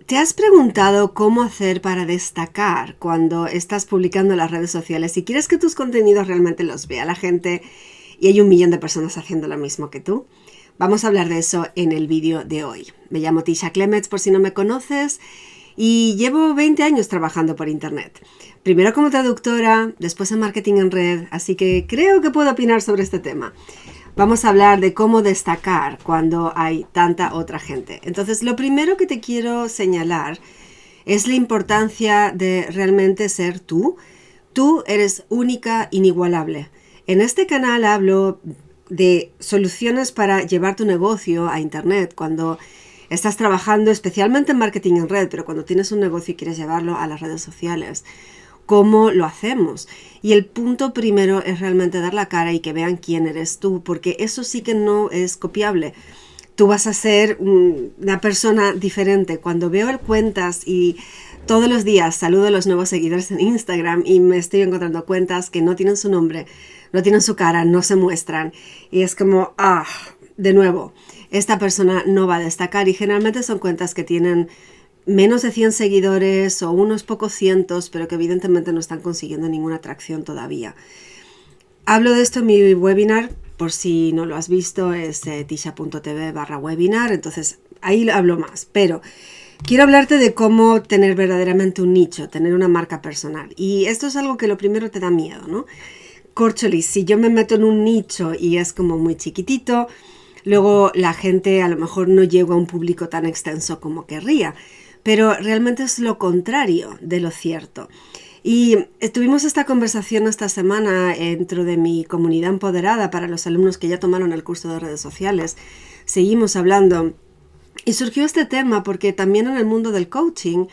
¿Te has preguntado cómo hacer para destacar cuando estás publicando en las redes sociales y quieres que tus contenidos realmente los vea la gente y hay 1 millón de personas haciendo lo mismo que tú? Vamos a hablar de eso en el vídeo de hoy. Me llamo Tisha Clemets, por si no me conoces, y llevo 20 años trabajando por internet. Primero como traductora, después en marketing en red, así que creo que puedo opinar sobre este tema. Vamos a hablar de cómo destacar cuando hay tanta otra gente. Entonces, lo primero que te quiero señalar es la importancia de realmente ser tú. Tú eres única, inigualable. En este canal hablo de soluciones para llevar tu negocio a internet cuando estás trabajando especialmente en marketing en red, pero cuando tienes un negocio y quieres llevarlo a las redes sociales. ¿Cómo lo hacemos? Y el punto primero es realmente dar la cara y que vean quién eres tú, porque eso sí que no es copiable. Tú vas a ser una persona diferente. Cuando veo el cuentas y todos los días saludo a los nuevos seguidores en Instagram y me estoy encontrando cuentas que no tienen su nombre, no tienen su cara, no se muestran. Y es como, de nuevo, esta persona no va a destacar. Y generalmente son cuentas que tienen menos de 100 seguidores o unos pocos cientos, pero que evidentemente no están consiguiendo ninguna atracción todavía. Hablo de esto en mi webinar, por si no lo has visto, es tisha.tv/webinar, entonces ahí hablo más, pero quiero hablarte de cómo tener verdaderamente un nicho, tener una marca personal. Y esto es algo que lo primero te da miedo, ¿no? Corcholis, si yo me meto en un nicho y es como muy chiquitito, luego la gente a lo mejor no llega a un público tan extenso como querría. Pero realmente es lo contrario de lo cierto. Y tuvimos esta conversación esta semana dentro de mi comunidad empoderada para los alumnos que ya tomaron el curso de redes sociales. Seguimos hablando y surgió este tema porque también en el mundo del coaching,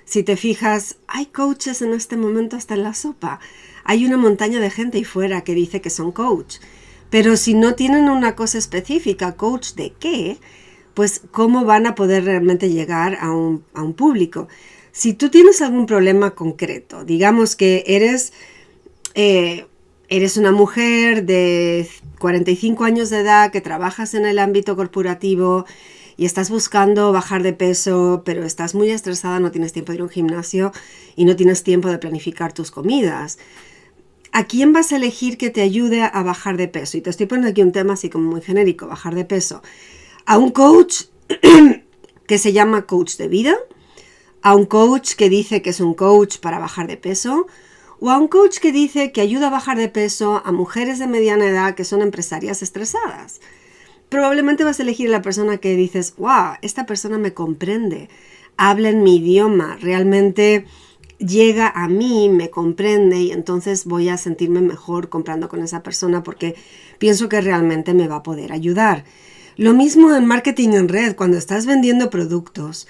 si te fijas, hay coaches en este momento hasta en la sopa. Hay una montaña de gente ahí fuera que dice que son coach. Pero si no tienen una cosa específica, ¿coach de qué? Pues cómo van a poder realmente llegar a un público. Si tú tienes algún problema concreto, digamos que eres una mujer de 45 años de edad que trabajas en el ámbito corporativo y estás buscando bajar de peso, pero estás muy estresada, no tienes tiempo de ir a un gimnasio y no tienes tiempo de planificar tus comidas. ¿A quién vas a elegir que te ayude a bajar de peso? Y te estoy poniendo aquí un tema así como muy genérico, bajar de peso. A un coach que se llama coach de vida, a un coach que dice que es un coach para bajar de peso, o a un coach que dice que ayuda a bajar de peso a mujeres de mediana edad que son empresarias estresadas. Probablemente vas a elegir a la persona que dices, wow, esta persona me comprende, habla en mi idioma, realmente llega a mí, me comprende y entonces voy a sentirme mejor comprando con esa persona porque pienso que realmente me va a poder ayudar. Lo mismo en marketing en red, cuando estás vendiendo productos.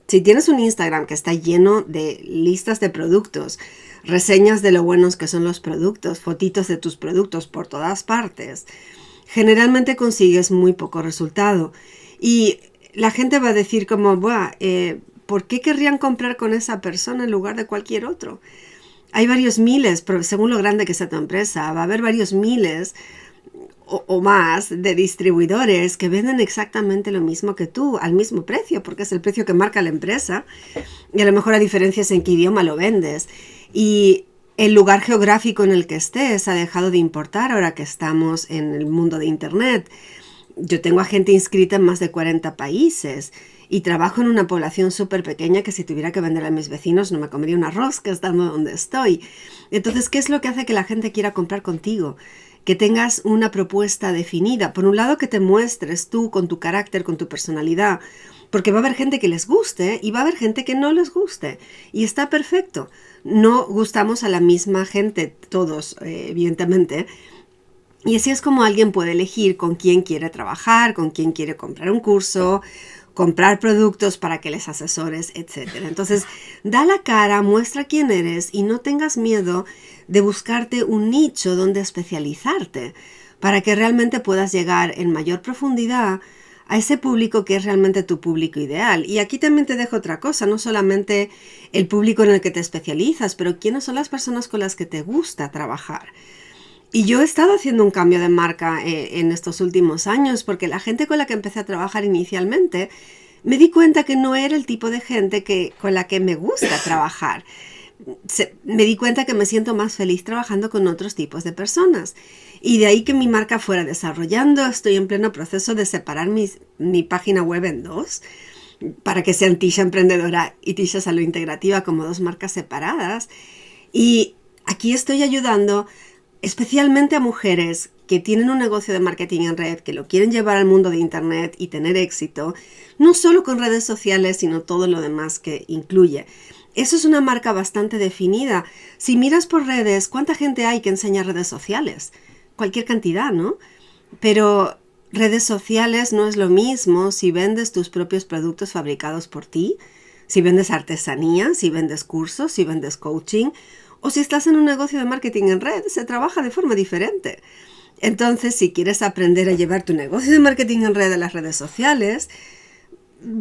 Si tienes un Instagram que está lleno de listas de productos, reseñas de lo buenos que son los productos, fotitos de tus productos por todas partes, generalmente consigues muy poco resultado. Y la gente va a decir como, ¿por qué querrían comprar con esa persona en lugar de cualquier otro? Hay varios miles, pero según lo grande que sea tu empresa, va a haber varios miles o más de distribuidores que venden exactamente lo mismo que tú, al mismo precio, porque es el precio que marca la empresa, y a lo mejor la diferencia es en qué idioma lo vendes. Y el lugar geográfico en el que estés ha dejado de importar ahora que estamos en el mundo de internet. Yo tengo a gente inscrita en más de 40 países y trabajo en una población súper pequeña que si tuviera que vender a mis vecinos no me comería un arroz que estando donde estoy. Entonces, ¿qué es lo que hace que la gente quiera comprar contigo? Que tengas una propuesta definida. Por un lado, que te muestres tú con tu carácter, con tu personalidad, porque va a haber gente que les guste y va a haber gente que no les guste. Y está perfecto. No gustamos a la misma gente, todos, evidentemente. Y así es como alguien puede elegir con quién quiere trabajar, con quién quiere comprar un curso, comprar productos para que les asesores, etc. Entonces, da la cara, muestra quién eres y no tengas miedo de buscarte un nicho donde especializarte para que realmente puedas llegar en mayor profundidad a ese público que es realmente tu público ideal. Y aquí también te dejo otra cosa, no solamente el público en el que te especializas, pero quiénes son las personas con las que te gusta trabajar. Y yo he estado haciendo un cambio de marca en estos últimos años porque la gente con la que empecé a trabajar inicialmente me di cuenta que no era el tipo de gente con la que me gusta trabajar. Me di cuenta que me siento más feliz trabajando con otros tipos de personas. Y de ahí que mi marca fuera desarrollando. Estoy en pleno proceso de separar mi página web en dos, para que sean Tisha Emprendedora y Tisha Salud Integrativa como dos marcas separadas. Y aquí estoy ayudando especialmente a mujeres que tienen un negocio de marketing en red, que lo quieren llevar al mundo de Internet y tener éxito, no solo con redes sociales, sino todo lo demás que incluye. Eso es una marca bastante definida. Si miras por redes, ¿cuánta gente hay que enseña redes sociales? Cualquier cantidad, ¿no? Pero redes sociales no es lo mismo si vendes tus propios productos fabricados por ti, si vendes artesanía, si vendes cursos, si vendes coaching, o si estás en un negocio de marketing en red, se trabaja de forma diferente. Entonces, si quieres aprender a llevar tu negocio de marketing en red a las redes sociales,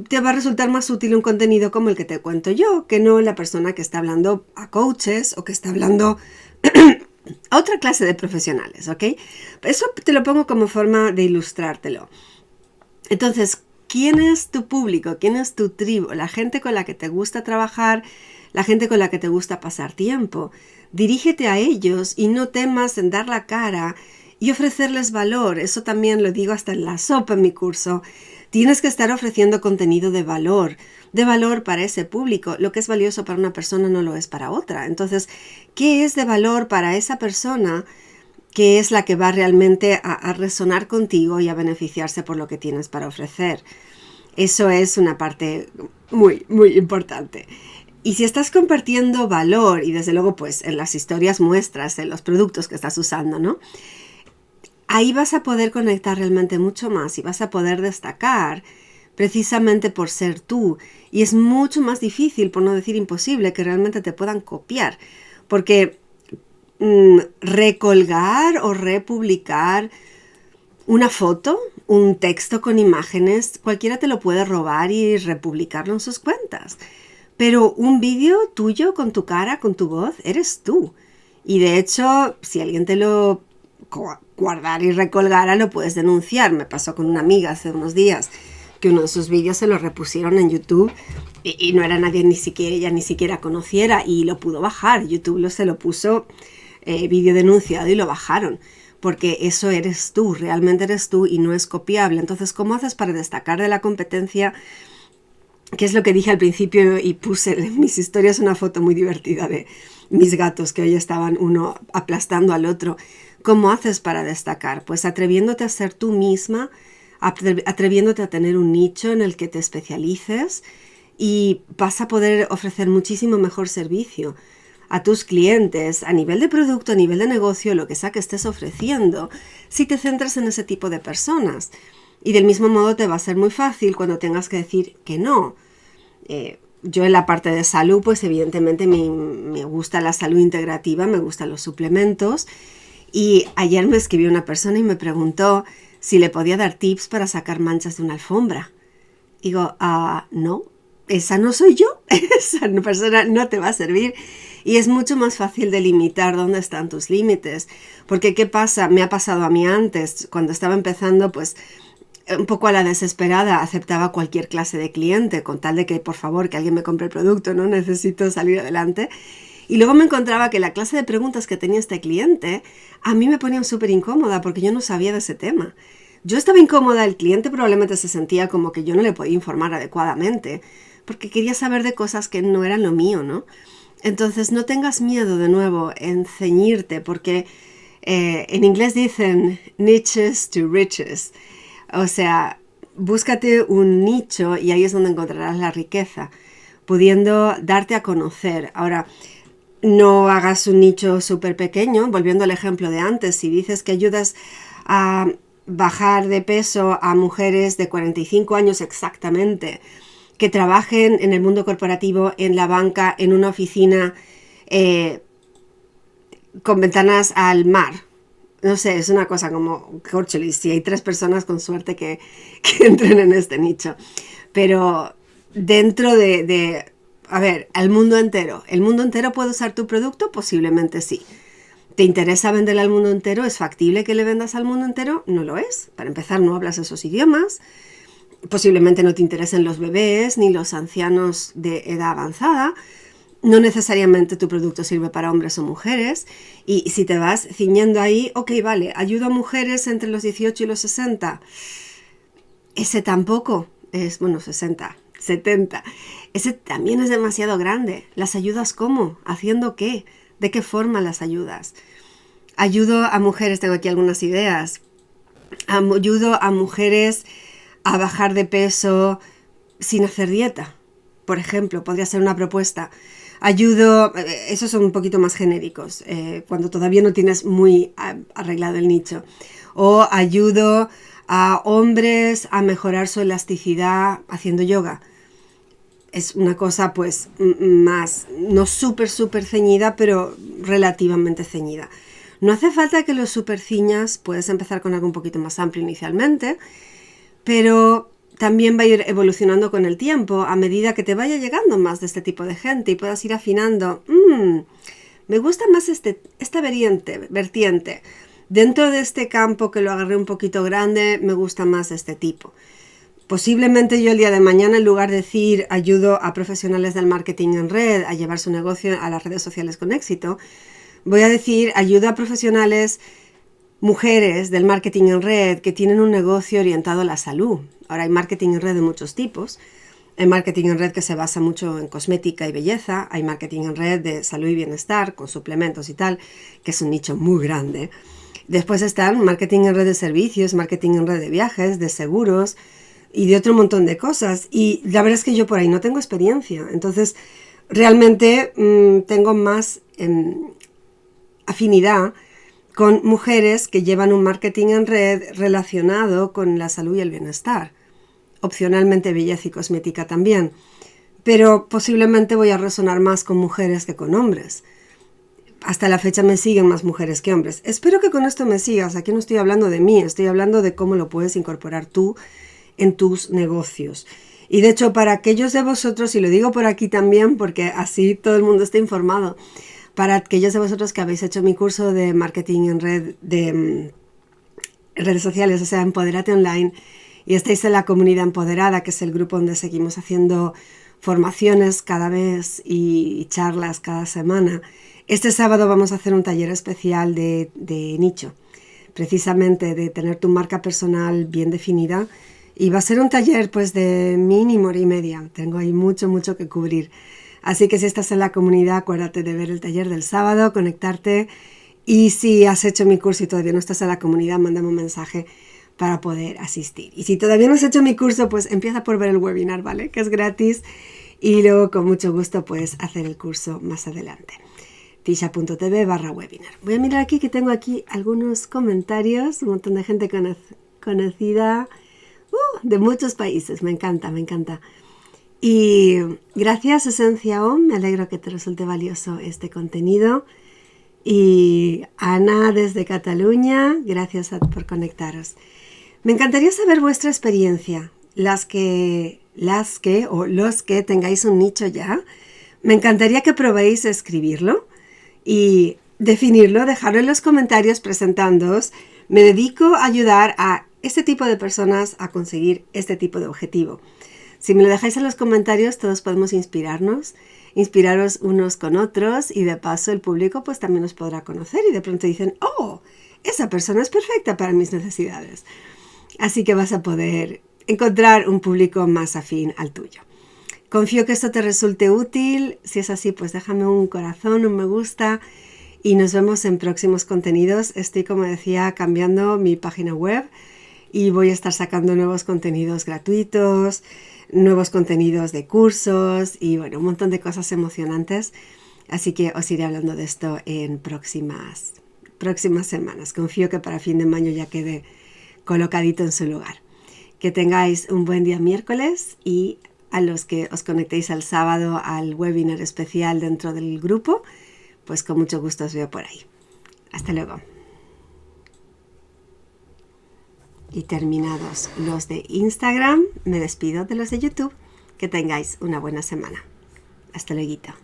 te va a resultar más útil un contenido como el que te cuento yo, que no la persona que está hablando a coaches o que está hablando a otra clase de profesionales, ¿ok? Eso te lo pongo como forma de ilustrártelo. Entonces, ¿quién es tu público? ¿Quién es tu tribu? La gente con la que te gusta trabajar, la gente con la que te gusta pasar tiempo. Dirígete a ellos y no temas en dar la cara y ofrecerles valor. Eso también lo digo hasta en la sopa en mi curso. Tienes que estar ofreciendo contenido de valor para ese público. Lo que es valioso para una persona no lo es para otra. Entonces, ¿qué es de valor para esa persona que es la que va realmente a resonar contigo y a beneficiarse por lo que tienes para ofrecer? Eso es una parte muy, muy importante. Y si estás compartiendo valor, y desde luego pues en las historias muestras, en los productos que estás usando, ¿no? Ahí vas a poder conectar realmente mucho más y vas a poder destacar precisamente por ser tú. Y es mucho más difícil, por no decir imposible, que realmente te puedan copiar. Porque recolgar o republicar una foto, un texto con imágenes, cualquiera te lo puede robar y republicarlo en sus cuentas. Pero un vídeo tuyo con tu cara, con tu voz, eres tú. Y de hecho, si alguien te lo guardara y recolgara, lo puedes denunciar. Me pasó con una amiga hace unos días que uno de sus vídeos se lo repusieron en YouTube y no era nadie ella ni siquiera conociera y lo pudo bajar. YouTube se lo puso vídeo denunciado y lo bajaron. Porque eso eres tú, realmente eres tú y no es copiable. Entonces, ¿cómo haces para destacar de la competencia? Que es lo que dije al principio y puse en mis historias una foto muy divertida de mis gatos que hoy estaban uno aplastando al otro. ¿Cómo haces para destacar? Pues atreviéndote a ser tú misma, atreviéndote a tener un nicho en el que te especialices y vas a poder ofrecer muchísimo mejor servicio a tus clientes a nivel de producto, a nivel de negocio, lo que sea que estés ofreciendo, si te centras en ese tipo de personas. Y del mismo modo te va a ser muy fácil cuando tengas que decir que no. Yo en la parte de salud, pues evidentemente me gusta la salud integrativa, me gustan los suplementos. Y ayer me escribió una persona y me preguntó si le podía dar tips para sacar manchas de una alfombra. Digo, no, esa no soy yo, esa persona no te va a servir. Y es mucho más fácil delimitar dónde están tus límites. Porque ¿qué pasa? Me ha pasado a mí antes, cuando estaba empezando, pues un poco a la desesperada aceptaba cualquier clase de cliente con tal de que por favor que alguien me compre el producto, no necesito salir adelante. Y luego me encontraba que la clase de preguntas que tenía este cliente a mí me ponían súper incómoda porque yo no sabía de ese tema. Yo estaba incómoda, el cliente probablemente se sentía como que yo no le podía informar adecuadamente porque quería saber de cosas que no eran lo mío, ¿no? Entonces no tengas miedo de nuevo en ceñirte porque en inglés dicen niches to riches. O sea, búscate un nicho y ahí es donde encontrarás la riqueza, pudiendo darte a conocer. Ahora, no hagas un nicho súper pequeño, volviendo al ejemplo de antes, si dices que ayudas a bajar de peso a mujeres de 45 años exactamente, que trabajen en el mundo corporativo, en la banca, en una oficina con ventanas al mar. No sé, es una cosa como corcholis, si hay 3 personas con suerte que entren en este nicho. Pero dentro de a ver, al mundo entero. ¿El mundo entero puede usar tu producto? Posiblemente sí. ¿Te interesa venderle al mundo entero? ¿Es factible que le vendas al mundo entero? No lo es. Para empezar, no hablas esos idiomas. Posiblemente no te interesen los bebés ni los ancianos de edad avanzada. No necesariamente tu producto sirve para hombres o mujeres. Y si te vas ciñendo ahí, ok, vale, ayudo a mujeres entre los 18 y los 60. Ese tampoco es, 60, 70. Ese también es demasiado grande. ¿Las ayudas cómo? ¿Haciendo qué? ¿De qué forma las ayudas? Ayudo a mujeres, tengo aquí algunas ideas. Ayudo a mujeres a bajar de peso sin hacer dieta. Por ejemplo, podría ser una propuesta. Ayudo, esos son un poquito más genéricos, cuando todavía no tienes muy arreglado el nicho. O ayudo a hombres a mejorar su elasticidad haciendo yoga. Es una cosa pues más, no súper ceñida, pero relativamente ceñida. No hace falta que lo súper ciñas, puedes empezar con algo un poquito más amplio inicialmente, pero también va a ir evolucionando con el tiempo a medida que te vaya llegando más de este tipo de gente y puedas ir afinando. Me gusta más esta vertiente. Dentro de este campo que lo agarré un poquito grande, me gusta más este tipo. Posiblemente yo el día de mañana, en lugar de decir ayudo a profesionales del marketing en red a llevar su negocio a las redes sociales con éxito, voy a decir ayudo a profesionales, mujeres del marketing en red que tienen un negocio orientado a la salud. Ahora hay marketing en red de muchos tipos. Hay marketing en red que se basa mucho en cosmética y belleza. Hay marketing en red de salud y bienestar con suplementos y tal, que es un nicho muy grande. Después están marketing en red de servicios, marketing en red de viajes, de seguros y de otro montón de cosas. Y la verdad es que yo por ahí no tengo experiencia. Entonces, realmente tengo más afinidad con mujeres que llevan un marketing en red relacionado con la salud y el bienestar. Opcionalmente belleza y cosmética también. Pero posiblemente voy a resonar más con mujeres que con hombres. Hasta la fecha me siguen más mujeres que hombres. Espero que con esto me sigas. Aquí no estoy hablando de mí, estoy hablando de cómo lo puedes incorporar tú en tus negocios. Y de hecho, para aquellos de vosotros, y lo digo por aquí también porque así todo el mundo está informado, para aquellos de vosotros que habéis hecho mi curso de marketing en red, de redes sociales, o sea, Empodérate Online, y estáis en la comunidad Empoderada, que es el grupo donde seguimos haciendo formaciones cada vez y charlas cada semana. Este sábado vamos a hacer un taller especial de nicho, precisamente de tener tu marca personal bien definida. Y va a ser un taller pues de mínimo hora y media. Tengo ahí mucho que cubrir. Así que si estás en la comunidad, acuérdate de ver el taller del sábado, conectarte. Y si has hecho mi curso y todavía no estás en la comunidad, mándame un mensaje para poder asistir. Y si todavía no has hecho mi curso, pues empieza por ver el webinar, ¿vale? Que es gratis. Y luego con mucho gusto puedes hacer el curso más adelante. tisha.tv/webinar. Voy a mirar aquí que tengo aquí algunos comentarios. Un montón de gente conocida de muchos países. Me encanta. Y gracias, Esencia OM. Me alegro que te resulte valioso este contenido. Y Ana desde Cataluña, gracias por conectaros. Me encantaría saber vuestra experiencia, los que tengáis un nicho ya. Me encantaría que probéis escribirlo y definirlo, dejarlo en los comentarios presentándoos. Me dedico a ayudar a este tipo de personas a conseguir este tipo de objetivo. Si me lo dejáis en los comentarios, todos podemos inspiraros unos con otros y de paso el público pues también os podrá conocer y de pronto dicen, oh, esa persona es perfecta para mis necesidades. Así que vas a poder encontrar un público más afín al tuyo. Confío que esto te resulte útil. Si es así, pues déjame un corazón, un me gusta y nos vemos en próximos contenidos. Estoy, como decía, cambiando mi página web y voy a estar sacando nuevos contenidos gratuitos, nuevos contenidos de cursos y bueno, un montón de cosas emocionantes. Así que os iré hablando de esto en próximas semanas. Confío que para fin de mayo ya quede colocadito en su lugar. Que tengáis un buen día miércoles y a los que os conectéis al sábado al webinar especial dentro del grupo, pues con mucho gusto os veo por ahí. Hasta luego. Y terminados los de Instagram, me despido de los de YouTube. Que tengáis una buena semana. Hasta luego.